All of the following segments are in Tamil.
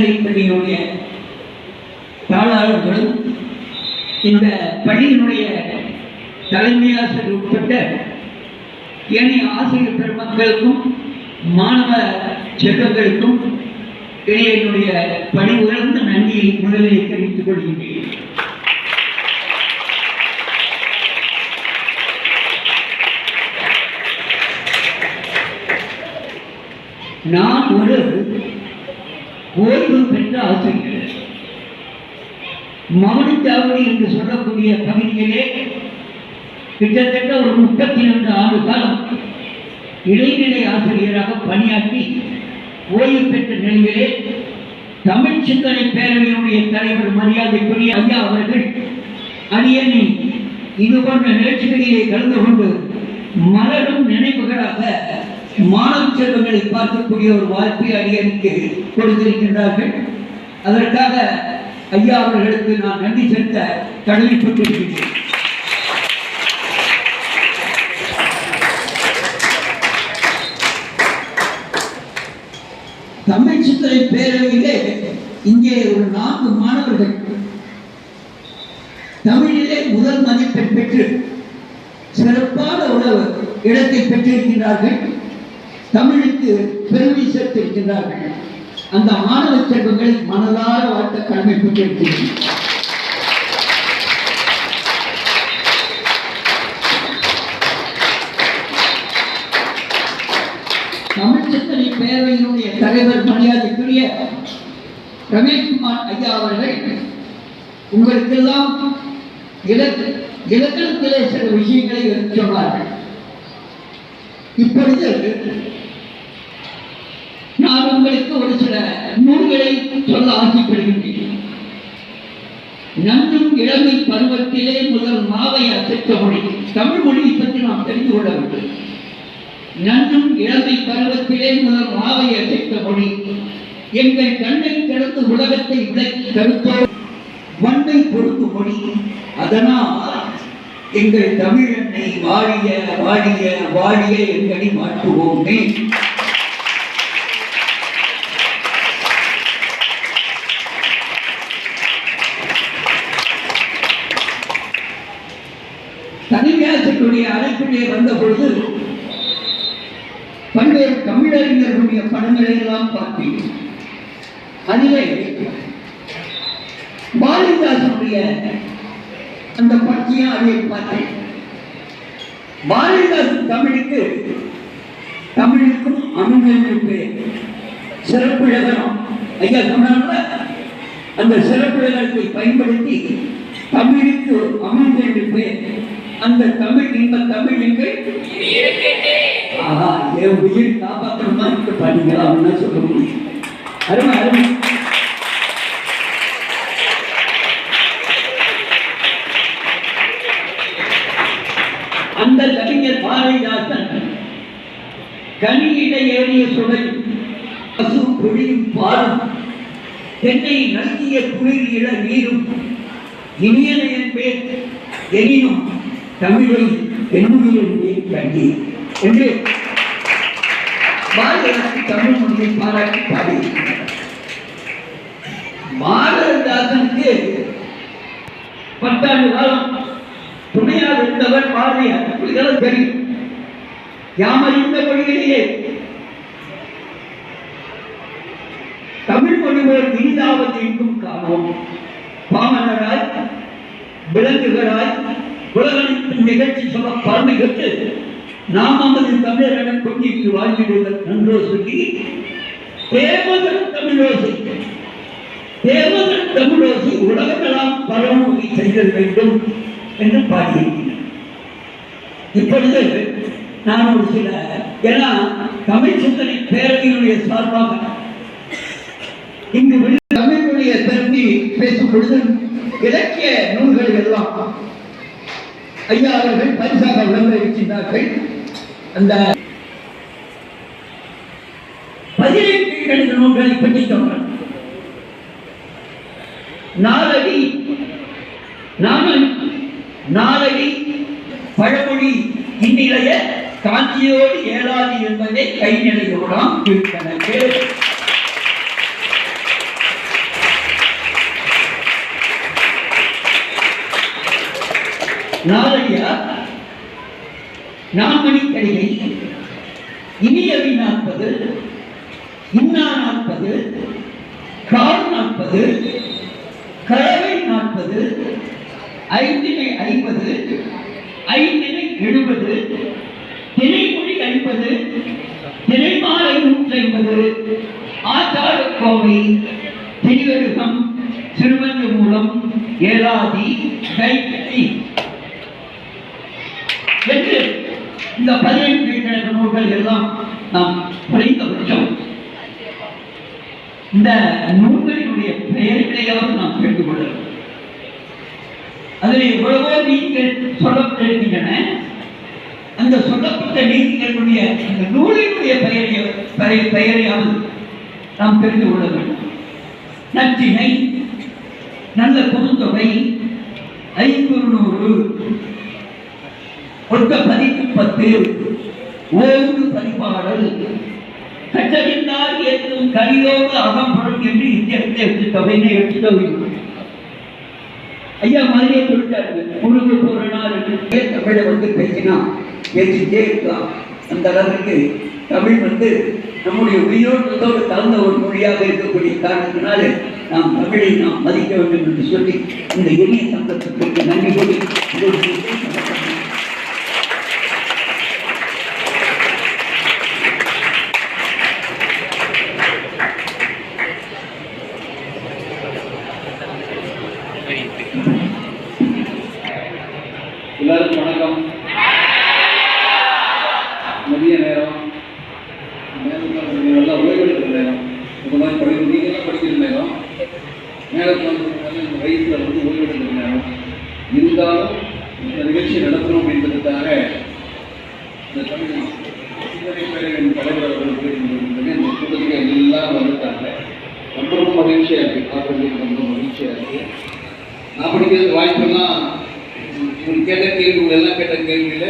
மேல்நிலைப்பள்ளியினுடைய தாளாளர்களும் இந்த பள்ளியினுடைய தலைமை ஆசிரியர் உட்பட்ட ஏனைய ஆசிரியர் பெருமக்களுக்கும் மாணவ செல்வங்களுக்கும் என்னுடைய பணி உயர்ந்த நன்றியை முதலில் தெரிவித்துக் கொள்கின்றேன். நான் ஒரு ஓய்வு பெற்ற ஆசிரியர். மௌனச்சாவடி என்று சொல்லக்கூடிய பகுதியிலே கிட்டத்தட்ட ஒரு 32 ஆண்டு காலம் இடைநிலை ஆசிரியராக பணியாற்றி ஓய்வு பெற்ற நிலையிலே தமிழ் சிந்தனை பேரவையினுடைய தலைவர் மரியாதைக்குரிய ஐயா அவர்கள் அரியணை இது போன்ற நிகழ்ச்சிகளிலே கலந்து கொண்டு மலரும் நினைவுகளாக மாணவ செல்வங்களை பார்க்கக்கூடிய ஒரு வாய்ப்பை அரியணைக்கு கொடுத்திருக்கின்றார்கள். அதற்காக ஐயா அவர்களுக்கு நான் நன்றி செலுத்த கடமைப்பட்டிருக்கின்றேன். தமிழ் சிந்தனை பேரவையிலே இங்கே ஒரு 4 மாணவர்கள் தமிழிலே முதல் மதிப்பை பெற்று சிறப்பான ஒரு இடத்தை பெற்றிருக்கிறார்கள். தமிழுக்கு பெருமை சேர்த்திருக்கிறார்கள். அந்த மாணவ செல்வங்களை மனதார வாழ்த்த கடமைப்பட்டிருக்கிறேன். தமிழ் சிந்தனை பேரவையினுடைய தலைவர் மரியாதைக்குரிய ரமேஷ்குமார் ஐயா அவர்கள் உங்களுக்கெல்லாம் இலக்கணத்திலே சில விஷயங்களை எடுத்து சொன்னார்கள். இப்பொழுது நான் உங்களுக்கு ஒரு சில நூல்களை சொல்ல ஆசைப்படுகின்றேன். நன்னும் இளமை பருவத்திலே முதல் மாவை அசைத்த மொழி. தமிழ் மொழியை பற்றி நாம் தெரிந்து கொள்ள வேண்டும். நன்னும் இளமை பருவத்திலே முதல் மாவை அசைத்த மொழி. எங்கள் கண்ணை திறந்து உலகத்தை விளக்கி கருத்தோ மண்ணை பொறுத்து மொழி. அதனால் எங்கள் தமிழனை வாழிய வாழிய வாழிய எங்களை மாற்றுவோமே. தனியாசிரியருடைய அழைப்பிலே வந்த பொழுது பல்வேறு தமிழறிஞர்களுடைய படங்களை எல்லாம் பார்த்தேன். அதிலே பாரதிதாசனுடைய அந்த பட்சியை அதை பார்த்தேன். பாரதிதாசன் தமிழுக்கும் அமைந்திருக்கு சிறப்பு இலக்கணம் ஐயா சொன்னாங்க. அந்த சிறப்பு இலக்கணத்தை பயன்படுத்தி தமிழுக்கு அமைந்திருக்கு அந்த தமிழ் இன்ப தமிழ் எங்கள் என் உயிர் காப்பாற்றணுமா இருக்கு பாத்தீங்களா அப்படின்னு சொல்ல முடியும். அருமை அருமை. அந்த கவிஞர் பாரதிதாசன் கனியிட ஏறிய சுடை பசு பொழியும் பாரும் தென்னை நல்கிய குளிர் இள நீரும் இனியன என்பேன் எனினும் தமிழை என்னுயிர் கண்டி என்று பாரதிதாசன் தமிழ் மொழியை பாராட்டி பாடியிருக்கிறார். பாரதிதாசனுக்கு 10 ஆண்டு காலம் துணையாக இருந்தவர் பாரதியார். இதெல்லாம் தெரியும். யாமறிந்த மொழிகளிலே தமிழ் மொழி ஒரு இனிதாவது எங்கும் காணோம். பாமனராய் விலங்குகளாய் உலகத்தின் நிகழ்ச்சி சொல்ல பார்வை கற்று நாம் நமது தமிழரிடம் கொண்டிட்டு வாழ்ந்திடுவர் நன்றோ சொல்லி தேவதன் தமிழோசை உலகமெல்லாம் பரவுகை செய்தல் வேண்டும் என்று பாடியிருக்கிறார். இப்பொழுது நான் ஒரு சில ஏன்னா தமிழ் சிந்தனை பேரவையினுடைய சார்பாக இங்கு தமிழுடைய பெருமை பேசும் பொழுது இலக்கிய நூல்கள் எல்லாம் ஐயா அவர்கள் பரிசாக விளம்பரிக்கின்றார்கள். அந்த 18 நூல்களை பற்றி சொன்னார். நாளடி பழமொழி இந்நிலைய காஞ்சியோடு ஏழாது என்பதை கைநிலையோடாம் கீழ்கணக்கு. நாலடியார், நான்மணி கடிகை, இனியவி 40, இன்னா 40, கால் 40, கறவை 40, ஐந்தினை 50, ஐந்தினை 70, திணைமொழி 50, திணைமாலை 150, ஆச்சார கோவை, திரிவருகம், சிறுவஞ்ச மூலம், ஏலாதி, கைத்தறி என்று இந்த 15 கீழ்கணக்கு நூல்கள் எல்லாம் நாம் குறைந்தபட்சம் இந்த நூல்களினுடைய பெயர்களையாவது நாம் தெரிந்து கொள்ளலாம். அதில் எவ்வளவோ நீதிகள் சொல்லப்பட்டிருக்கின்றன. அந்த சொல்லப்பட்ட நீதிகளுடைய அந்த நூலினுடைய பெயரையாவது நாம் தெரிந்து கொள்ள வேண்டும். நற்றினை, நல்ல குறுந்தொகை, ஐங்குறுநூறு, ஒட்ட பதிப்பு 10, ஓய்வு பதிப்பாடல், கற்றறிந்தால் ஏற்றும் கலியோடு அகம்படும் என்று இந்திய தொகையினை 8 தொகை. ஐயா மாதிரியே சொல்லிட்டாரு, முழுக்க ஒரு நாள் தமிழை பேசினா பேசிட்டே இருக்கலாம். அந்த அளவுக்கு தமிழ் நம்முடைய உயிரோட்டத்தோடு கலந்த ஒரு மொழியாக இருக்கக்கூடிய காரணத்தினால நாம் தமிழை நாம் மதிக்க வேண்டும் என்று சொல்லி இந்த எளிய சந்தர்ப்பத்திற்கு நன்றி கூறி எல்லாருக்கும் வணக்கம். மதிய நேரம், நல்லா ஓய்வெடுக்கிற நேரம், இந்த மாதிரி நீங்களாம் படிக்கிற நேரம், நேரத்தில் இந்த வயசில் ஓய்வெடுக்கிற நேரம் இருந்தாலும் இந்த நிகழ்ச்சி நடத்தணும் என்பதற்காக இந்த தமிழ் சிந்தனை பேரவையின் தலைவர் அவர்களுக்கு இந்த கூட்டத்துக்கு எல்லாம் வந்துட்டாங்க. ரொம்ப ரொம்ப மகிழ்ச்சியாக இருக்குது. பார்க்கறதுக்கு ரொம்ப மகிழ்ச்சியாக இருக்குது. நான் படிக்கிறதுக்கு வாய்ப்பெல்லாம் கேட்ட கேள்விகள் எல்லாம் கேட்ட கேள்வியில்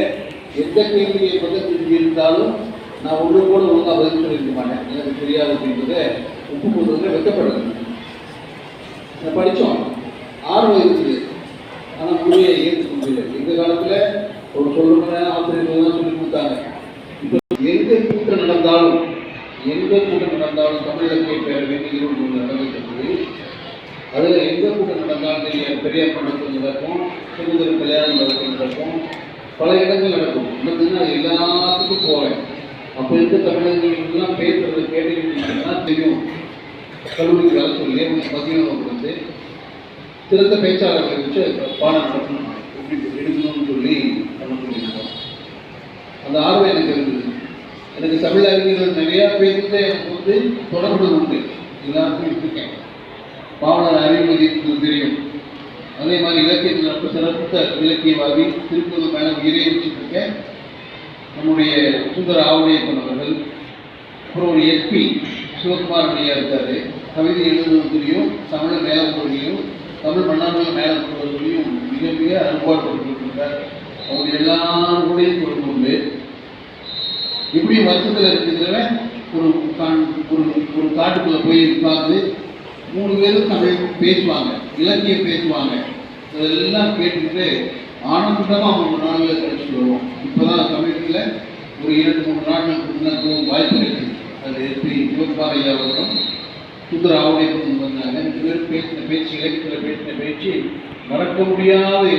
எந்த கேள்வியை பற்றி இருந்தாலும் நான் ஒன்று கூட ஒழுங்காக பதில் சொல்லியிருக்க மாட்டேன். எனக்கு தெரியாது அப்படின்றத ஒப்புக்கொள்வதில் வெட்டப்படுறது. இதை படித்தோம், ஆர்வம் இருக்குது, ஆனால் மொழியை ஏற்றுக்க முடியல. எங்கள் காலத்தில் ஒரு சொல்லுங்க ஆசிரியர்கள் தான் சொல்லி கொடுத்தாங்க. இப்போ எந்த கூட்டம் நடந்தாலும் தமிழ் இலக்கிய பேரவை ஈரோடு நடந்துட்டு அதில் எந்த கூட்டம் நடந்தாலும் பெரியார் படத்தில் நடக்கும், சுதந்திர கல்யாணம் நடக்கும், பல இடங்கள் நடக்கும். நடந்ததுன்னா அது எல்லாத்துக்கும் போவேன். அப்போ இருக்க தமிழர்களுக்கெல்லாம் பேசுறது கேட்டுக்கிட்டீங்கன்னா தெரியும். கல்லூரிக்கு வேலை சொல்லி மதியம் சிறந்த பேச்சாளர்களை வச்சு பாடம் நடத்தணும், எப்படி எடுக்கணும்னு சொல்லி பண்ண சொல்லியிருக்கோம். அந்த ஆர்வம் எனக்கு இருந்தது. எனக்கு தமிழ் அறிஞர்கள் நிறையா பேருக்கு எனக்கு தொடர்பு உண்டு. எல்லாருக்கும் இருக்கேன். பாவலர் அறிவுமதி தெரியும். அதே மாதிரி இலக்கியத்தில் ரொம்ப சிறந்த இலக்கியவாதி திருப்பூர் மேலே உயிரை வச்சுருக்கேன். நம்முடைய சுந்தர ஆவுடையப்பன் அவர்கள், அப்புறம் ஒரு எஸ்பி சிவகுமார் ஐயா இருக்காரு. கவிதை எழுதுவது தெரியும், தமிழ் மேலே போடுறதையும் தமிழ் மன்னர்கள் மேலே போடுறதுலையும் மிக மிக அனுபவப்பட்டிருக்கிறார். அவங்க எல்லாரும் கூடயும் தொடர்பு உண்டு. இப்படி வருஷத்தில் இருக்கிறவன் ஒரு காட்டுக்குள்ளே போய் உட்கார்ந்து 3 பேரும் தமிழ் பேசுவாங்க, இலக்கியம் பேசுவாங்க. இதெல்லாம் கேட்டுக்கிட்டு ஆனந்தமாக அவங்க நாளில் கழிச்சுட்டு வருவோம். இப்போ தான் தமிழில் ஒரு 2-3 நாட்களுக்கு முன்னாடி வாய்ப்பு இருக்குது. அது எஸ்பி சிவகுமார் ஐயா அவர்களும் சுந்தர ஆவுடையப்பன் வந்தாங்க. 2 பேரும் பேசின பேச்சு, இலக்கியத்தில் பேசின பேச்சு மறக்க முடியாது.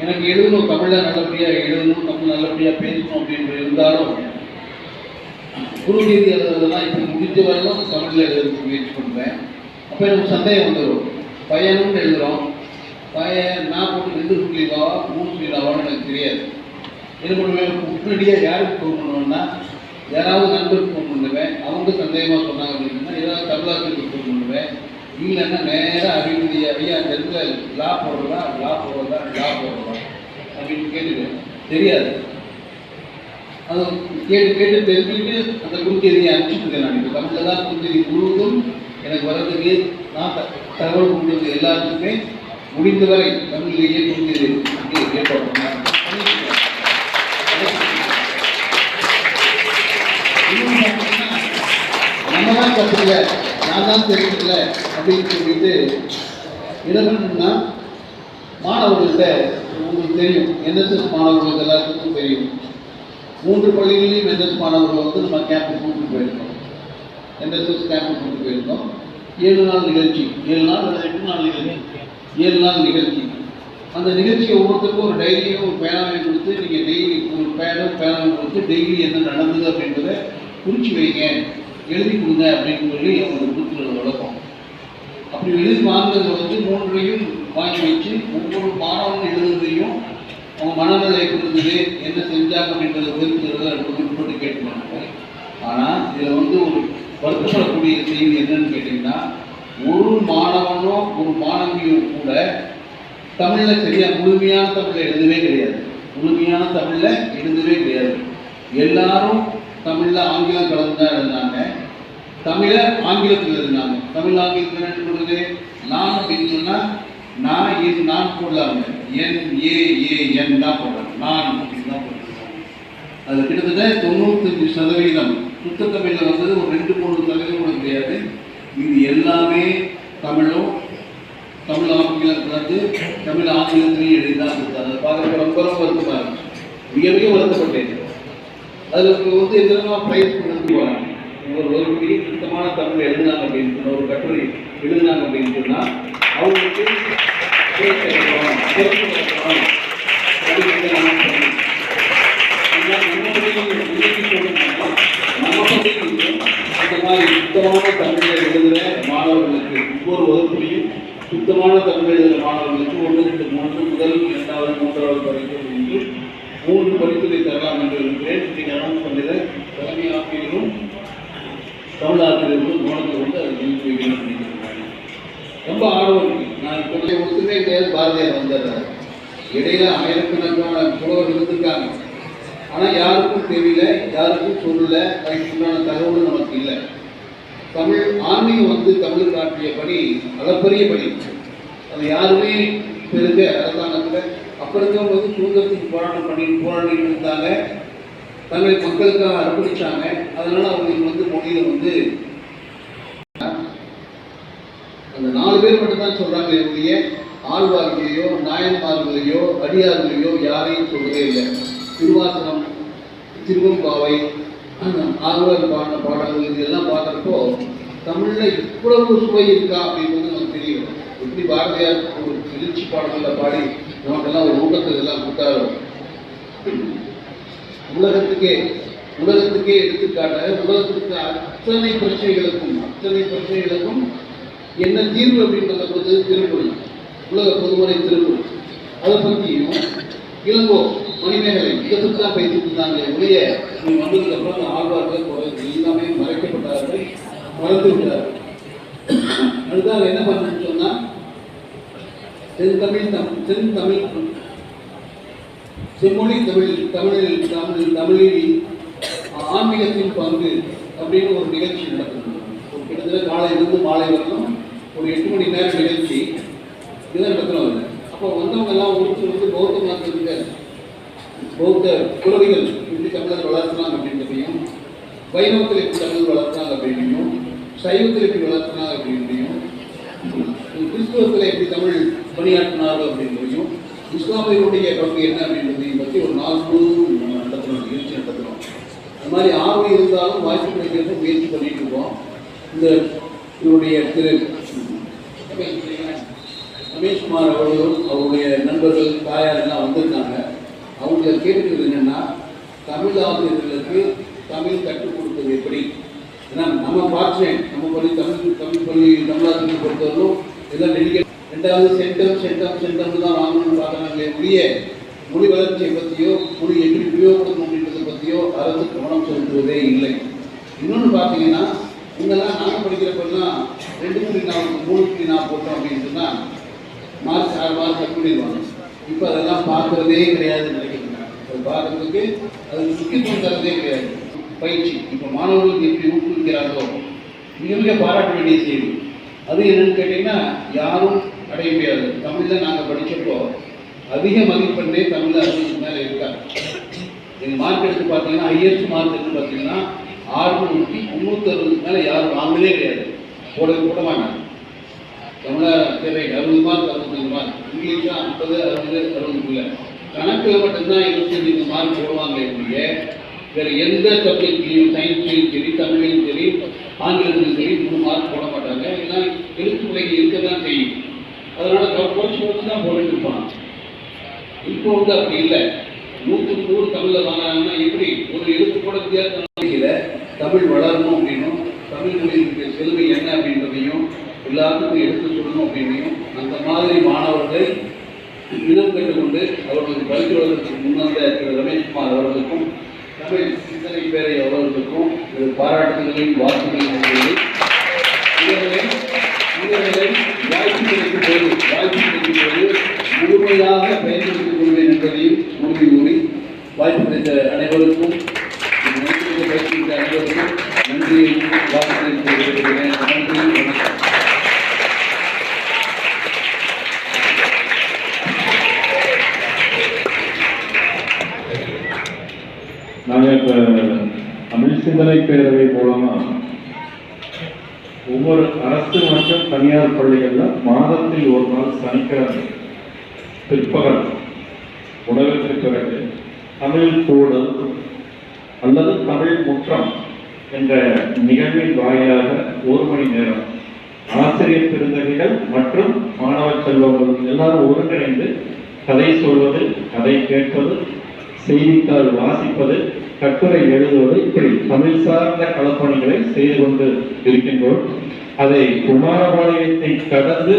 எனக்கு எழுதணும், தமிழில் நல்லபடியாக எழுதணும், தமிழ் நல்லபடியாக பேசணும் அப்படின்ற இருந்தாலும் குறுநீதி எழுதுறதுலாம் இப்போ முடிஞ்ச வரலாம் தமிழில் எழுதுறதுக்கு முயற்சி பண்ணுறேன். அப்போ எனக்கு சந்தேகம் வந்துடும். பையனும் எழுதுகிறோம், பையன் நான் போட்டு 2 சொல்லிடுவா 3 சொல்லிடுவான்னு எனக்கு தெரியாது. என்ன பண்ணுவேன், உடனடியாக யாருக்கு ஃபோன் பண்ணுவேன்னா யாராவது நண்பருக்கு ஃபோன் பண்ணுவேன். அவங்க சந்தேகமாக சொன்னாங்க அப்படின்னா ஏதாவது தமிழாசிரியருக்கு ஃபோன் பண்ணுவேன். இல்லைன்னா நேராக அறிவுறுதி ஐயா அந்த இடத்துல லா போடுறதா அப்படின்னு கேட்டுக்குவேன். தெரியாது. அதை கேட்டு தெரிஞ்சுக்கிட்டு அந்த குறுஞ்செய்தியை அனுப்பிச்சுருக்கேன். நான் இப்போ தமிழில் தான் குறுஞ்செய்தி முழுவதும் எனக்கு வர்றதுக்கு நான் தகவல் கொடுக்குறது எல்லாத்துக்குமே முடிந்தவரை தமிழிலேயே குறுஞ்செய்தி ஏற்படுறேன். நம்ம தான் கற்றுக்கல, நான் தான் தெரிஞ்சுக்கல அப்படின்னு சொல்லிட்டு இடம்னா மாணவர்கள்ட்ட உங்களுக்கு தெரியும், என்எஸ்எஸ் மாணவர்களுக்கு எல்லாத்துக்கும் தெரியும். 3 பள்ளிகளிலும் என்எஸ் மாணவர்கள் வந்து நம்ம கேம்புக்கு கூப்பிட்டு போயிருக்கோம். என்எஸ்எஸ் கேம்புக்கு கூப்பிட்டு போயிருக்கோம். 7 நாள் நிகழ்ச்சி, 7 நாள் 8 நாள் நிகழ்ச்சி, 7 நாள் நிகழ்ச்சி. அந்த நிகழ்ச்சியை ஒவ்வொருத்தருக்கும் ஒரு டைரியும் ஒரு பேனாவையும் கொடுத்து, நீங்கள் டெய்லி ஒரு பேனாவை கொடுத்து டெய்லி என்ன நடந்தது அப்படின்றத குறித்து வைங்க, எழுதி கொடுங்க அப்படின்னு சொல்லி அவங்களுக்கு கொடுத்துருந்த வழக்கம். அப்படி எழுதி வாங்குறத வந்து 3ஐயும் வாங்கி வச்சு ஒவ்வொரு மாணவன் எழுதுறதையும் அவங்க மனநிலை இருந்தது, என்ன செஞ்சாங்க அப்படின்றத போட்டு கேட்டுக்கொண்டாங்க. ஆனால் இதில் வந்து ஒரு வருத்தப்படக்கூடிய செய்தி என்னன்னு கேட்டிங்கன்னா, ஒரு மாணவனோ ஒரு மாணவியும் கூட தமிழில் சரியாக முழுமையான தமிழில் எழுதவே கிடையாது. முழுமையான தமிழில் எழுதவே கிடையாது. எல்லாரும் தமிழில் ஆங்கிலம் கலந்து தான் எழுதினாங்க. தமிழை ஆங்கிலத்தில் எழுதினாங்க. தமிழ் ஆங்கிலத்தில் என்ன சொல்றது? நான் அப்படின்னு சொன்னால் நான் போடலாங்க, NAAN தான் போடுறேன், நான் அப்படின்னு தான் போடுறேன். அது கிட்டத்தட்ட 95% சுத்த தமிழில் வந்தது ஒரு 2-3% கூட கிடையாது. இது எல்லாமே தமிழும் தமிழ் ஆங்கிலம் கலந்து தமிழ் ஆங்கிலத்திலையும் எழுதிதான் கொடுத்தாங்க. அதை பார்க்க ரொம்ப வருத்தமாக இருந்துச்சு. மிக மிக வருத்தப்பட்டேன். அதில் வந்து எந்தெல்லாம் ப்ரைஸ் கொடுத்து போகிறாங்க. ஒரு பெரிய சுத்தமான தமிழ் எழுதினாங்க அப்படின்னு சொன்னால், ஒரு கட்டுரை எழுதினாங்க அப்படின்னு சொன்னால் அவங்களுக்கு அந்த மாதிரி சுத்தமான தமிழில் எழுதுகிற மாணவர்களுக்கு ஒவ்வொரு வகுப்புலையும் சுத்தமான தமிழ் எழுதுகிற மாணவர்களுக்கு 1, 2, 3 முதல் 2வது 3வது படிப்பு 3 படிப்புகளை தரலாம் என்று இருக்கிறேன். நீங்கள் அனௌன்ஸ் பண்ணுற தலைமை ஆசிரியரும் தமிழ் ஆசிரியர்களும் கவனத்தில் வந்து அதை நிறுத்தி வைக்கணும்னு நினைக்கிறாங்க. ரொம்ப ஆர்வம் இருக்கு. நான் இப்போ ஒருத்தரே கிடையாது, பாரதியார் வந்தார். இடையில ஆயிரக்கணக்கான புலவர் இருந்திருக்காங்க. ஆனால் யாருக்கும் தெரியல, யாருக்கும் சொல்லலை, அதுக்குண்டான தகவலும் நமக்கு இல்லை. தமிழ் ஆன்மீகம் வந்து தமிழ் காட்டிய பணி அளப்பரிய பணி. அது யாருமே பெருக அரசாங்கத்தில் அப்போ இருக்கவங்க வந்து சுதந்திரத்துக்கு போராடிட்டு இருந்தாங்க. தங்களை மக்களுக்காக அர்ப்பணிச்சாங்க. அதனால அவங்களுக்கு வந்து மொழியில் வந்து அந்த 4 பேர் மட்டும்தான் சொல்றாங்களே ஒழிய ஆழ்வார்களையோ நாயன்மார்களையோ அடியார்களையோ யாரையும் சொல்றதே இல்லை. திருவாசனம், திருவம்பாவை, ஆழ்வார் பாடின பாடல்கள் இதெல்லாம் பார்க்குறப்போ தமிழில் இவ்வளவு சுவை இருக்கா அப்படின்றது நமக்கு தெரியும். எப்படி பாரதியார் ஒரு எழுச்சி பாடல்களில் பாடி நமக்கெல்லாம் ஒரு ஊக்கத்தை எல்லாம் கொடுத்தாரோ, உலகத்துக்கே எடுத்துக்காட்ட உலகத்துக்கு அத்தனை பிரச்சனைகளுக்கும் என்ன தீர்வு அப்படின்றத பொறுத்து திருக்குறள், உலக பொதுமுறை திருக்குறள், அதை பற்றியும் இளங்கோ மணிமேகலை இதை பற்றி தான் பேசிட்டு இருந்தாங்க ஒழிய வந்ததுக்கப்புறம் அந்த ஆழ்வார்கள் எல்லாமே மறைக்கப்பட்டார்கள், மறந்து விட்டார்கள். அதுதான் என்ன பண்ணணும்னு சொன்னால் செம்மொழி தமிழில் ஆன்மீகத்தின் பங்கு அப்படின்னு ஒரு நிகழ்ச்சி நடக்குது. கிட்டத்தட்ட காலையிலிருந்து மாலை வரணும் ஒரு 8 மணி நேரம் நிகழ்ச்சி இதான் நடத்துகிறோம். அப்போ வந்தவங்க எல்லாம் ஒருத்தர் வந்து பௌத்த மதத்திற்கு பௌத்த குறவிகள் எப்படி தமிழர் வளர்க்கலாம் அப்படின்றதையும், வைணவத்தில் எப்படி தமிழ் வளர்த்தாங்க அப்படின்றையும், சைவத்தில் எப்படி வளர்த்தினாங்க அப்படின்றையும், கிறிஸ்துவத்தில் எப்படி தமிழ் பணியாற்றினார்கள் அப்படின்றதையும், இஸ்லாமியருடைய பங்கு என்ன அப்படின்றதையும் பற்றி ஒரு 4 முழுவதும் நடத்துகிறோம், நிகழ்ச்சி நடத்துகிறோம். அந்த மாதிரி ஆர்வம் இருந்தாலும் வாய்ப்பு கிடைக்கிறது முயற்சி பண்ணிட்டு இருக்கோம். இவருடைய திரு ரமேஷ்குமார் அவர்களும் அவருடைய நண்பர்கள் தாயார் எல்லாம் வந்திருக்காங்க. அவங்க கேட்குறது என்னென்னா, தமிழ் ஆசிரியர்களுக்கு தமிழ் கற்றுக் கொடுப்பது எப்படி? ஏன்னா நம்ம பார்த்தேன், நம்ம பள்ளி தமிழாசிரியர் பொறுத்தவரைக்கும் எல்லாம் டெடிகேட் 2வது சென்டம் தான் வாங்கணும்னு பார்க்குறாங்களே ஒழிய மொழி வளர்ச்சியை பற்றியோ மொழி எப்படி உபயோகப்படும் அப்படின்றதை பற்றியோ அரசு கவனம் செலுத்துவதே இல்லை. இன்னொன்று பார்த்தீங்கன்னா, இங்கெல்லாம் நாங்கள் படிக்கிறப்பெல்லாம் 2.4 போட்டோம் அப்படின்னு சொன்னால் மார்க் 6 மார்க் கட் பண்ணிடுவாங்க. இப்போ அதெல்லாம் பார்க்குறதே கிடையாதுன்னு நினைக்கிறேன். அது பார்க்குறதுக்கு அதுக்கு முக்கியத்துவம் தரதே கிடையாது. பயிற்சி இப்போ மாணவர்களுக்கு எப்படி ஊக்குவிக்கிறாங்களோ மிக மிக பாராட்ட வேண்டிய செய்தி. அது என்னென்னு கேட்டிங்கன்னா, யாரும் அடைய முடியாது. தமிழில் நாங்கள் படித்தப்போ அதிக மதிப்பெண்ணே தமிழில் 60க்கு மேலே இருக்காங்க. எங்கள் மார்க் எடுத்து பார்த்தீங்கன்னா, ஹையஸ்ட் மார்க் எடுத்து பார்த்தீங்கன்னா 660க்கு மேலே யாரும் வாங்கவே கிடையாது, போட மாட்டாங்க. தமிழா திரை 60 மார்க் 65 மார்க், இங்கிலீஷ் 50 60 60க்குள்ள, கணக்கில் மட்டும்தான் 25 மார்க் போடுவாங்க. இல்லையே வேறு எந்த சப்ஜெக்ட்லையும், சயின்ஸ்லையும் சரி, தமிழ்லையும் சரி, ஆங்கிலத்திலும் சரி 3 மார்க் போட மாட்டாங்க. ஏன்னா எழுத்து பிள்ளைங்க இருக்க தான் செய்யும். அதனால குறைச்சி தான் போட்டுட்டு இருப்பான். இப்போ அப்படி இல்லை. 100க்கு 100 தமிழில் வாங்கினாங்கன்னா எப்படி ஒரு எழுத்து கூட வித்தியாசம் தமிழ் வளரணும் அப்படின்னும், தமிழ் மொழியினுடைய செழுமை என்ன அப்படின்றதையும் எல்லாத்துக்கும் எடுத்து சொல்லணும் அப்படின்னையும் அந்த மாதிரி மாணவர்களை இனம் கண்டுகொண்டு அவர்களுக்கு பயிற்சி வளர்வதற்கு முன்வந்த திரு ரமேஷ்குமார் அவர்களுக்கும் தமிழ் சிந்தனை பேரை அவர்களுக்கும் பாராட்டுகளையும் வாழ்த்துக்களையும் இவர்களை வாய்ப்பு கிடைக்கும் போது முழுமையாக பயன்படுத்திக் கொள்வேன் என்பதையும் உறுதி கூறி வாய்ப்பு கிடைத்த அனைவருக்கும் பயிற்சித்த அனைவருக்கும் நன்றியை வாழ்த்துக்களை தெரிவிக்கிறேன். நன்றி, வணக்கம். நாங்கள் இப்போ தமிழ் சிந்தனை பேரவை மூலமா ஒவ்வொரு அரசு மற்றும் தனியார் பள்ளிகளில் மாதத்தில் ஒரு நாள் சனிக்கிழமை பிற்பகல் உணவிற்கு பிறகு தமிழ் கூடல் அல்லது தமிழ் முற்றம் என்ற நிகழ்வின் வாயிலாக 1 மணி நேரம் ஆசிரியர் பெருந்தகைகள் மற்றும் மாணவ செல்வங்கள் எல்லாரும் ஒருங்கிணைந்து கதை சொல்வது, கதை கேட்பது, செய்தித்தாள் வாசிப்பது, கட்டுரை எழுதுவது, இப்படி தமிழ் சார்ந்த களப்பணிகளை செய்து கொண்டு இருக்கின்றோம். அதை குமாரபாளையத்தை கடந்து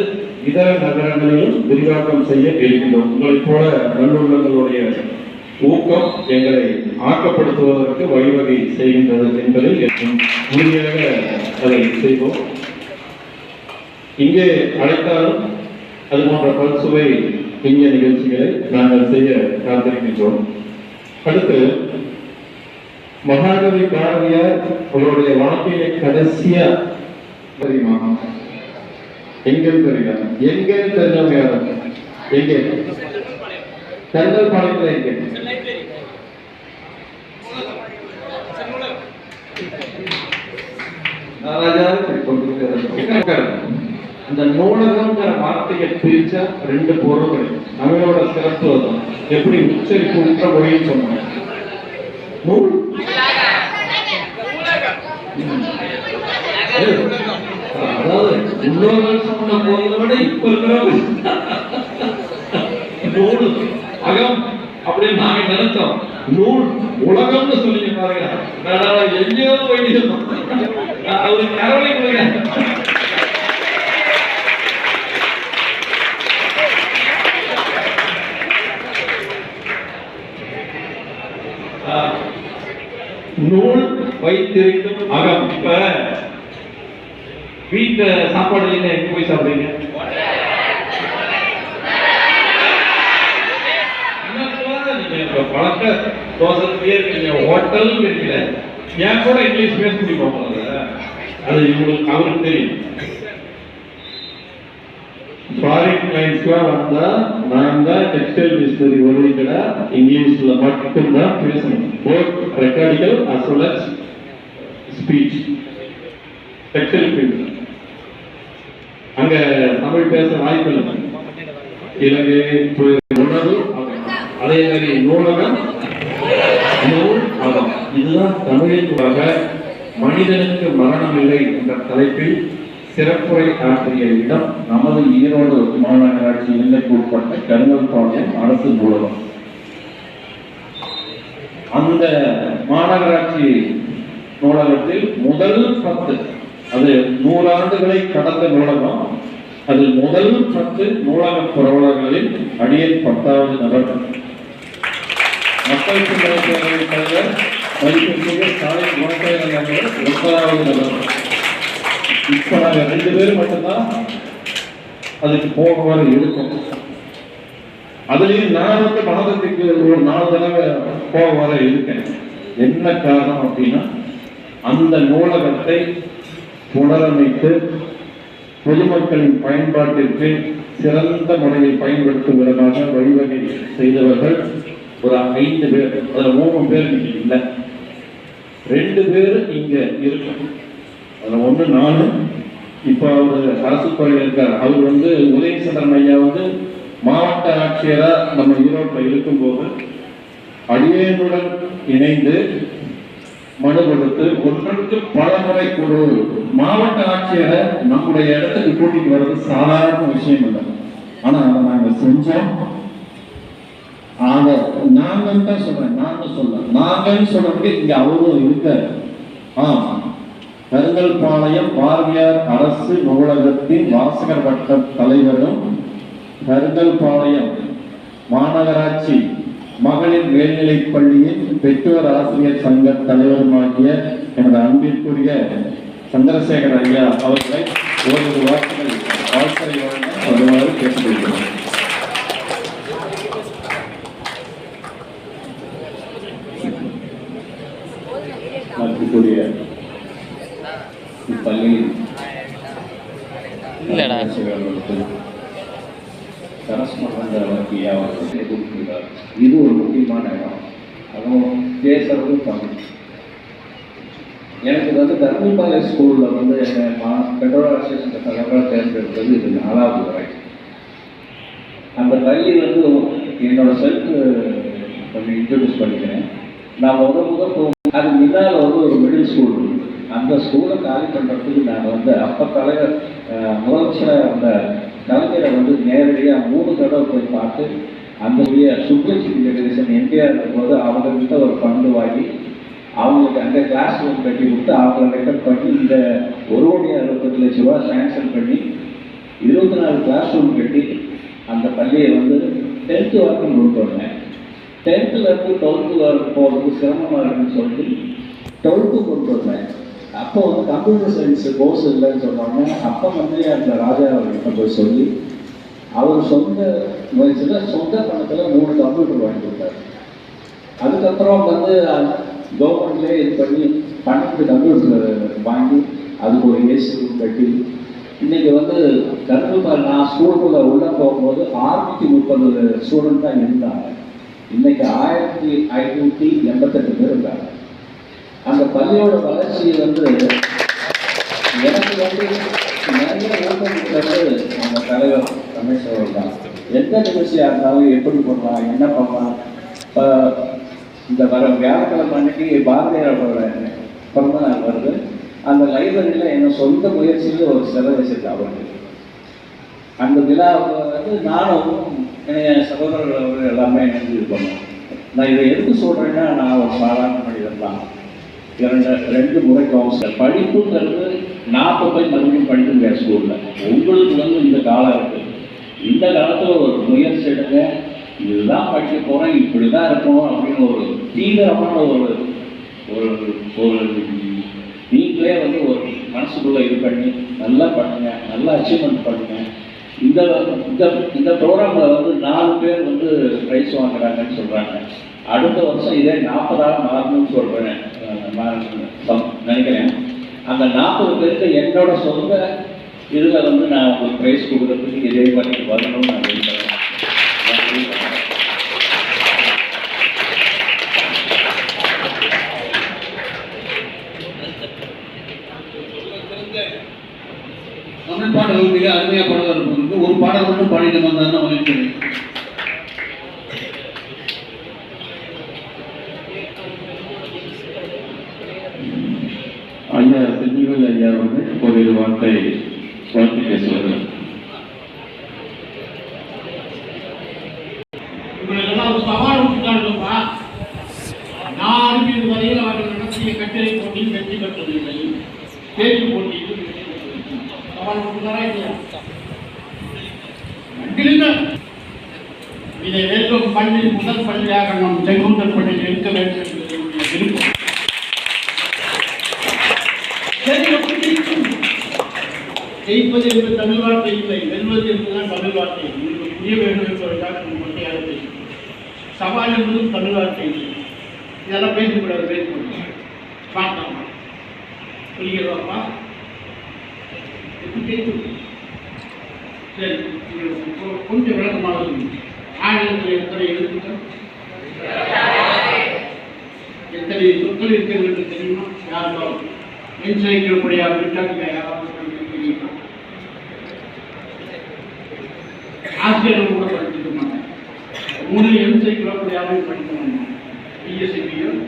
இதர நகரங்களிலும் விரிவாக்கம் செய்ய இருக்கின்றோம். உங்களைப் போல நல்லுள்ளங்களுடைய ஊக்கம் எங்களை ஆக்கப்படுத்துவதற்கு வழிவகை செய்கின்றது என்பதில் உறுதியாக அதை செய்வோம். இங்கே அழைத்தாலும் அது போன்ற பல்சுவை இந்திய நிகழ்ச்சிகளை நாங்கள் செய்ய காத்திருக்கின்றோம். அடுத்து மகாகவி பாரதியார் அவருடைய வாழ்க்கையை கடைசியா தெரியுமா? எங்கே தெரியுமா? எங்கே தெரிஞ்சவங்க யாரும்? எங்கே? கருங்கல் பாளையத்தில் எங்கே? அந்த நூலகம்ங்கிற வார்த்தையை பிரிச்சா 2 பொருள் கிடைக்கும். நம்மளோட சிறப்பு தான். எப்படி உச்சரிப்பு உற்ற மொழின்னு சொன்னாங்க. நூல் அதாவது உள்ளவர்கள் சொன்ன போதை விட இப்ப இருக்கிற நூல் அகம் அப்படின்னு நாங்க நினைச்சோம். நூல் உலகம்னு சொல்லிங்க பாருங்க. எங்கேயோ போயிட்டு அவரு கரவலை கொடுங்க. நூல் வைத்திருக்கும் அகம். இப்ப வீட்டுல சாப்பாடு இல்லைன்னா எங்க போய் சாப்பிடுறீங்க? நீங்க பழக்க தோசையே இருக்கீங்க, ஹோட்டல் இருக்கீங்க, ஏன் கூட இங்கிலீஷ் பேச முடியும். அது இவங்களுக்கு அவருக்கு தெரியும். ஃபாரின் கிளைண்ட்ஸ்லாம் வந்தா நான் தான் டெக்ஸ்டைல் மினிஸ்டரி ஓரியன்டா இங்கிலீஷ்ல மட்டும்தான் பேசணும். போத் ரெக்கார்டிக்கல் as well as speech. Textile field அங்க தமிழ் பேச வாய்ப்பு இல்லை. இலங்கை உணவு அதே மாதிரி நூலகம், நூல் அகம். இதுதான் தமிழின் மனிதனுக்கு மரணம் இல்லை என்ற தலைப்பில் சிறப்புரை ஆற்றிய இடம் நமது ஈரோடு மாநகராட்சி எல்லைக்கு உட்பட்ட கருங்கல்பாளையம் அரசு நூலகம். அந்த மாநகராட்சி நூலகத்தில் முதல் 10, அது 100 ஆண்டுகளை கடந்த நூலகம். அதில் முதல் 10 நூலக புரவலர்களில் அடியேன் 10வது நபர். மக்கள் சிந்தனை பேரவை தலைவர் மதிப்பிற்குரிய சாலை குணசேகரன் அவர்கள் 9வது நபர். இப்ப நாங்க 2 பேர் மட்டும்தான் அதுக்கு போக வர இருக்கும். அதுலயும் நான் மாதத்துக்கு ஒரு 4 தடவை போக வர இருக்கேன். என்ன காரணம் அப்படின்னா, அந்த நூலகத்தை புனரமைத்து பொதுமக்களின் பயன்பாட்டிற்கு சிறந்த முறையில் பயன்படுத்தும் விதமாக வழிவகை செய்தவர்கள் ஒரு 5 பேர். அதுல 3 பேர் இங்க இல்லை, 2 பேர் இங்க இருக்கும். அதுல ஒண்ணு நானும், இப்போ அவர் அரசு துறையில் இருக்கார். அவர் வந்து உதயசந்திரன் ஐயா வந்து மாவட்ட ஆட்சியரா நம்ம ஈரோட்டில் இருக்கும்போது அடியேனுடன் இணைந்து மனு கொடுத்து ஒன்றுக்கு பல முறை ஒரு மாவட்ட ஆட்சியரை நம்முடைய இடத்துக்கு கூட்டிட்டு வர்றது சாதாரண விஷயம் இல்லை. ஆனா அதை நாங்கள் செஞ்சோம். அதை நாங்கள் தான் சொல்றேன், நாங்கன்னு சொல்றதுக்கு இங்க அவரும் இருக்காரு. கருங்கல்பாளையம் பாரதியார் அரசு நூலகத்தின் வாசகர் வட்ட தலைவரும் கருங்கல்பாளையம் மாநகராட்சி மகளிர் மேல்நிலைப் பள்ளியின் பெற்றோர் ஆசிரியர் சங்க தலைவருமாகிய எனது அன்பிற்குரிய சந்திரசேகர் ஐயா அவர்களை ஓரிரு வார்த்தைகள் வாழ்க்கை வழங்க வருமாறு கேட்டுக்கொள்கிறோம். மதிப்புக்குரிய இப்பள்ளியின் இது ஒரு முக்கியமான இடம். அதுவும் பேசுறதும் தமிழ். எனக்கு வந்து தர்மபாளைய ஸ்கூலில் வந்து பெற்றோர் அசோசியேஷன் தலைவராக தேர்ந்தெடுத்தது இது 4வது வரை. அந்த பள்ளி வந்து என்னோட செல்ஃப் கொஞ்சம் இன்ட்ரடியூஸ் பண்ணிக்கிறேன். நான் முதல் அது முன்னால் வந்து ஒரு மிடில் ஸ்கூல் இருக்குது. அந்த ஸ்கூலை காலி பண்ணுறதுக்கு நாங்கள் வந்து அப்போ தலைவர் முதலமைச்சராக அந்த கலைஞரை வந்து நேரடியாக 3 தடவை போய் பார்த்து அந்த சுப்ரஜி ஜெகதீசன் எம்ஜிஆர் இருக்கும்போது அவங்கக்கிட்ட ஒரு ஃபண்டு வாங்கி அவங்களுக்கு அங்கே கிளாஸ் ரூம் கட்டி கொடுத்து அவங்கள ரெக்கார்ட் பண்ணி இந்த 1,68 லட்ச ரூபா சேங்ஷன் பண்ணி 24 கிளாஸ் ரூம் கட்டி அந்த பள்ளியை வந்து 10th வரைக்கும் கொண்டு வந்தேன். 10th-லேருந்து 12th வரைக்கும் போகிறதுக்கு சிரமமாக இருக்குன்னு சொல்லிட்டு 12th கொண்டு வந்தேன். அப்போ வந்து கம்ப்யூட்டர் சயின்ஸ் கோர்ஸ் இல்லைன்னு சொன்னாங்க. அப்போ வந்து அந்த ராஜா அவர்கிட்ட போய் சொல்லி அவர் சொந்த முயற்சியில் சொந்த பணத்தில் 3 கம்ப்யூட்டர் வாங்கி கொடுத்தாரு. அதுக்கப்புறம் வந்து கவர்மெண்ட்லேயே இது பண்ணி 12 கம்ப்யூட்டர் வாங்கி அதுக்கு ஒரு ஏசி ரூம் கட்டி இன்றைக்கி வந்து கருங்கல்பாளையம் நான் ஸ்கூலுக்குள்ளே உள்ளே போகும்போது 630 ஸ்டூடெண்ட் தான் இருந்தாங்க. இன்றைக்கி 1588 பேர் இருந்தாங்க. அந்த பள்ளியோட வளர்ச்சி வந்து எனக்கு வந்து நிறைய ஊக்கமிட்டது அந்த தலைவர் ரமேஸ்வரர் தான். எந்த நிகழ்ச்சியாக இருந்தாலும் எப்படி பண்ணலாம், என்ன பண்ணலாம். இப்போ இந்த வர வியாழக்கிழமை அன்னைக்கு பாரதியாரோட பிறந்த நாள் வருது. அந்த லைப்ரரியில் என்ன சொந்த முயற்சியில் ஒரு சிலை வச்சிருக்கேன் அவருக்கு. அந்த விழாவில் வந்து நானும் என் சகோதரர்கள் எல்லாமே இணைந்து இது பண்ணோம். நான் இதை எதுக்கு சொல்கிறேன்னா, நான் ஒரு சாதாரண மனிதன் தான். 2 முறை கவுன்சிலர் படிப்புங்கிறது 40 போய் மறுபடியும் படிக்க ஸ்கூலில். உங்களுக்கு வந்து இந்த காலம் இருக்குது. இந்த காலத்தில் ஒரு முயற்சி எடுங்க, இதுதான் படிக்க போகிறேன், இப்படி தான் இருக்கணும் அப்படின்னு ஒரு தீவிரமான ஒரு ஒரு நீங்களே வந்து ஒரு மனசுக்குள்ளே இது பண்ணி நல்லா பண்ணுங்க, நல்லா அச்சீவ்மெண்ட் பண்ணுங்க. இந்த இந்த ப்ரோக்ராமில் வந்து 4 பேர் வந்து ப்ரைஸ் வாங்குறாங்கன்னு சொல்கிறாங்க. அடுத்த வருஷம் இதே 40ஆக மாறணும்னு சொல்கிறேன் நினைக்கிறேன். அந்த 40 பேருக்கு என்னோட சொந்த இதில் வந்து நான் உங்களுக்கு ப்ரைஸ் கொடுக்குறதுக்கு இதே மாதிரி வரணும்னு நான் நினைக்கிறேன். தமிழ் பாடல்கள் மிக அருமையாக பாடல்கள் இருக்கு. ஒரு பாடல் மட்டும் பாடிட்டு வந்தாருன்னா மகிழ்ச்சி. ஐயா செஞ்சிவேல் ஐயா வந்து ஒரு வார்த்தை வாழ்த்து பேசுவார்கள். ஒரு சவால் விட்டுட்டாருப்பா. நான் அறிவியல் வரையில் அவர்கள் நடத்திய கட்டுரை போட்டியில் வெற்றி பெற்றதில்லை, பேச்சு போட்டியில் சவால் விட்டுட்டாரா இல்லையா? இதை வேண்டும் பள்ளி முதல் பள்ளியாக நம் செங்குந்தர் பள்ளியில் இருக்க வேண்டும் என்பது என்னுடைய விருப்பம். ஜெயிப்பது என்று தமிழ் வார்த்தை இல்லை, வெல்வது என்பதுதான் தமிழ் வார்த்தை. உங்களுக்கு புரிய வேண்டும் என்பதற்காக நம்ம மொட்டையாக பேசும். சவால் என்பதும் தமிழ் வார்த்தை இல்லை. இதெல்லாம் பேசக்கூடாது, பேசக்கூடாது. பார்க்கலாம், புரிகிறதாப்பா? சரி, கொஞ்சம் விளக்கமாக சொல்லுங்க. ஆங்கிலத்தில் எத்தனை எழுத்துக்கள், எத்தனை சொற்கள் இருக்கிறது என்று தெரியுமா? யாருக்காவது என்சைக்ளோபீடியா பிரிட்டானிக்கா யாராவது ஆசிரியர்கள் கூட படிச்சுக்க மாட்டேன். 3 என்சைக்ளோபீடியாவையும் படிக்கணும். பிஎஸ்சிபியும்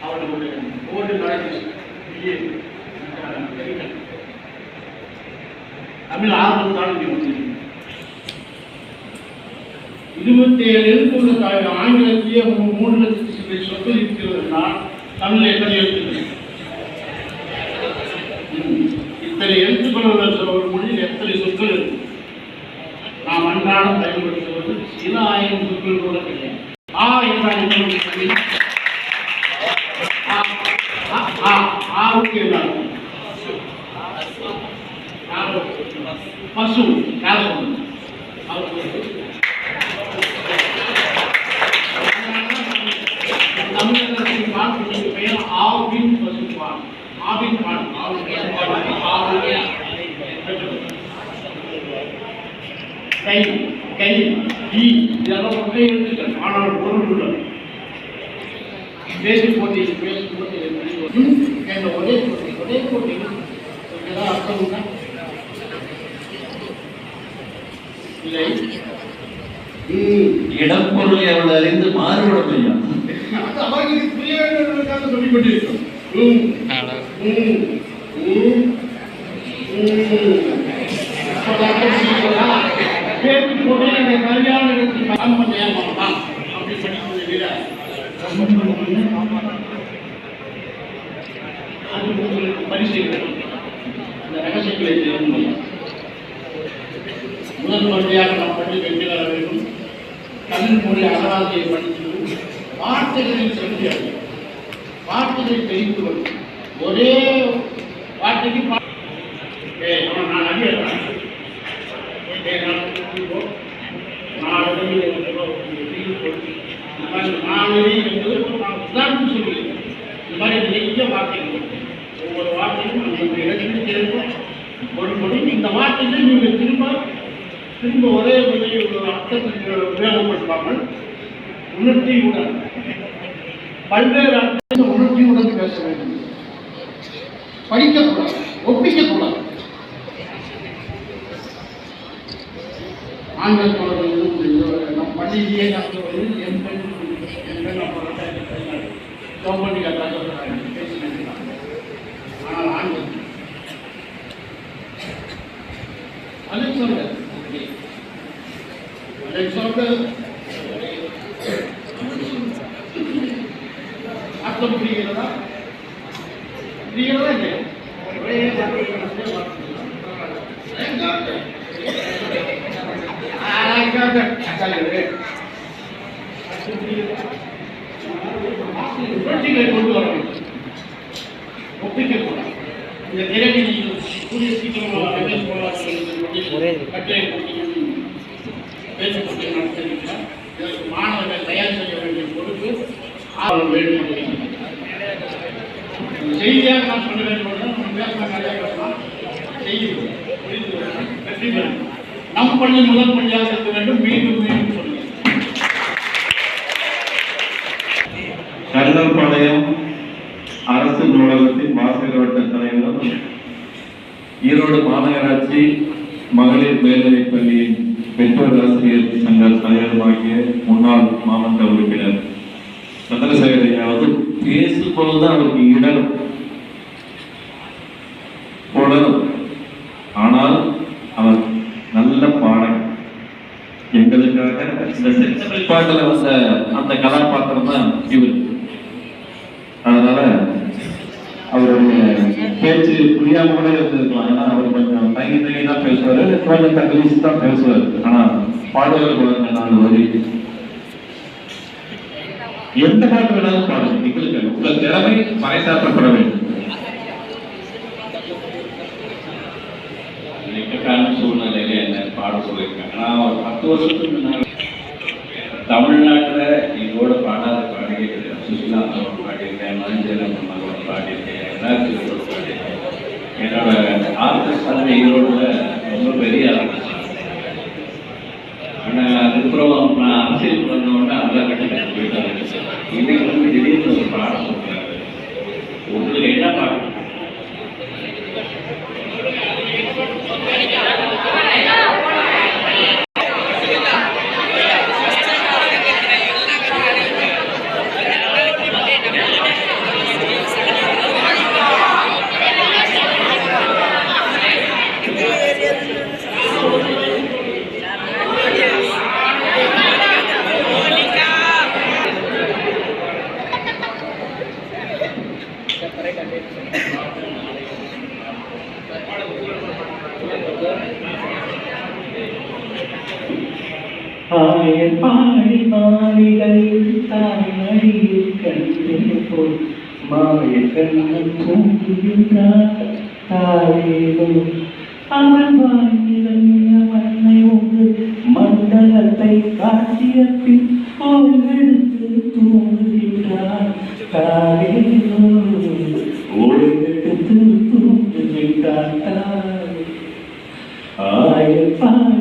அவர்களுடைய ஓல்டு காலேஜ் பிஏ தமிழ் ஆர்வம் காலேஜ் 27 எழுத்துள்ள ஆங்கிலத்திலேயே 3 லட்சம் சொற்கள் இருக்கிறதுனா தமிழ் எத்தனை எழுத்துக்கள்? இத்தனை எழுத்துக்கள் உள்ள ஒரு மொழியில் எத்தனை சொற்கள் இருக்கு? நாம் அன்றாடம் பயன்படுத்துவது சில 1000 சொற்கள் கூட கிடையாது. என்றால் ஆவுக்கு பசு தமிழகத்தின் பாட்டு பெயர் ஆவின் பசுபான். ஆவின் பால் கை கை இதெல்லாம் ஒன்றே எழுத்துக்கள். ஆனால் பொருள் உள்ளது. பேசி போட்டி ஒரே போட்டி ஏதாவது அர்த்தம் உண்டா? இல்லை. இடம் பொருள் எவ்வளவு அறிந்து மாறுபடும் ஐயா. அவர்களுக்கு புரிய வேண்டுவதற்காக சொல்லிக் கொண்டிருக்கிறோம். பேசி போட்டு சரியான இடத்தில் அப்படி படிக்கிறது அது உங்களுக்கு பரிசீலனை அந்த ரகசியங்களை தெரிந்து முதல் முறையாக நாம் பள்ளி வெற்றி வர வேண்டும். தமிழ் மொழி அகராதியை படித்து வார்த்தைகளில் சென்று வார்த்தைகளை தெரிந்து கொள்ளும். ஒரே வார்த்தைக்கு நான் அறியறேன். நாளை என்பது நான் உதாரணம் சொல்லுவேன். இந்த மாதிரி நிறைய வார்த்தைகள் ஒவ்வொரு வார்த்தையும் அந்த இடத்துக்கு தெரியும் பொருள்படும். இந்த வார்த்தைகளை நீங்கள் திரும்ப ஒரே அர்த்தத்துக்கு உபயோகப்படுத்தாமல் உணர்ச்சியுடன் பல்வேறு அர்த்தத்தை உணர்ச்சியுடன் பேச வேண்டும். படிக்கக்கூடாது, ஒப்பிக்கக்கூடாது. ஆங்கிலத்தோடு நம் பள்ளியிலேயே நடத்துவது கவர்மெண்ட் பேசினாங்க. ஆனால் ஆங்கிலம் அர்த்தம் புரிகிறதா? புரிகிறதா இல்லையா? கொண்டு வர வேண்டும். ஒப்பிக்கக்கூடாது. இந்த திறனை கூடிய சீக்கிரமாக கட்டளை பேச்சுப்பட்டு நடத்திருக்கிறார். இதற்கு மாணவர்கள் தயார் செய்ய வேண்டிய பொறுப்பு ஆர்வம் வேண்டும். செய்தியாக நான் சொல்ல வேண்டும். நம்ம பேசலாம், நிறைய பேசலாம். செய்தி புரிந்து வெற்றி பெறும். நம் பள்ளி முதல் பள்ளியாக இருக்க வேண்டும். மீண்டும் மீண்டும் சொல்லுங்கள். கருங்கல்பாளையம் அரசு நூலகத்தின் வாசகர் வட்ட தலைவரும் ஈரோடு மாநகராட்சி மகளிர் மேல்நிலைப் பள்ளியின் பெற்றோர் ஆசிரியர் சங்க தலைவருமாகிய முன்னாள் மாவட்ட உறுப்பினர் சந்திரசேகர் ஐயா பேசும்போதுதான் அவருக்கு இடம் புலரும். ஆனால் அவர் நல்ல பாடகர். எங்களுக்காக இந்த சென்சபிள் பாட்டில் வந்த அந்த கதாபாத்திரம் தான் இவர். அதனால அவருடைய பேச்சு புரியாம கூட இருந்திருக்கலாம். ஏன்னா அவர் கொஞ்சம் தங்கி தான் பேசுவாரு, கொஞ்சம் தங்கிலீஷ் தான் பேசுவார். ஆனா பாடுவார் குழந்தை 4 வரி எந்த பாட்டு வேணாலும் பாடுங்க. எங்களுக்கு உங்க திறமை பறைசாற்றப்பட வேண்டும். இக்கட்டான சூழ்நிலையில என்ன பாட சொல்லியிருக்காங்க. நான் ஒரு 10 வருஷத்துக்கு முன்னாடி தமிழ்நாட்டில் இதோட பாடாத பாடியிருக்கேன். சுஷ்மிதா அவரோட பாடியிருக்கேன், மஞ்சள் அம்மாவோட பாடியிருக்கேன், எல்லாத்தையும் பாடியிருக்கேன். என்னோட ஆர்டிஸ்ட் வந்து ஈரோடுல ரொம்ப பெரிய ஆர்டிஸ்ட். ஆனால் அதுக்கப்புறம் நான் அரசியல் பண்ணோன்னா அந்த கட்டத்துக்கு போயிட்டாங்க. இன்னைக்கு வந்து திடீர்னு ஒரு பாடம் சொல்றாரு. உங்களுக்கு என்ன பாடம்? ஆயர் பாடி மாளிகையில் தாய்மடியில் கண்டே போல் மாய கண்ணன் தூங்குகின்றார் தாயேவோ அவன் வாழ்நிலைய மண்ணை உண்டு மண்டலத்தை காட்டிய பின் ஓய்வெடுத்து தூங்குகின்றார் தாயேவோ ஓய்வெடுத்து தூங்குகின்றார் தாய் ஆயர் பாடி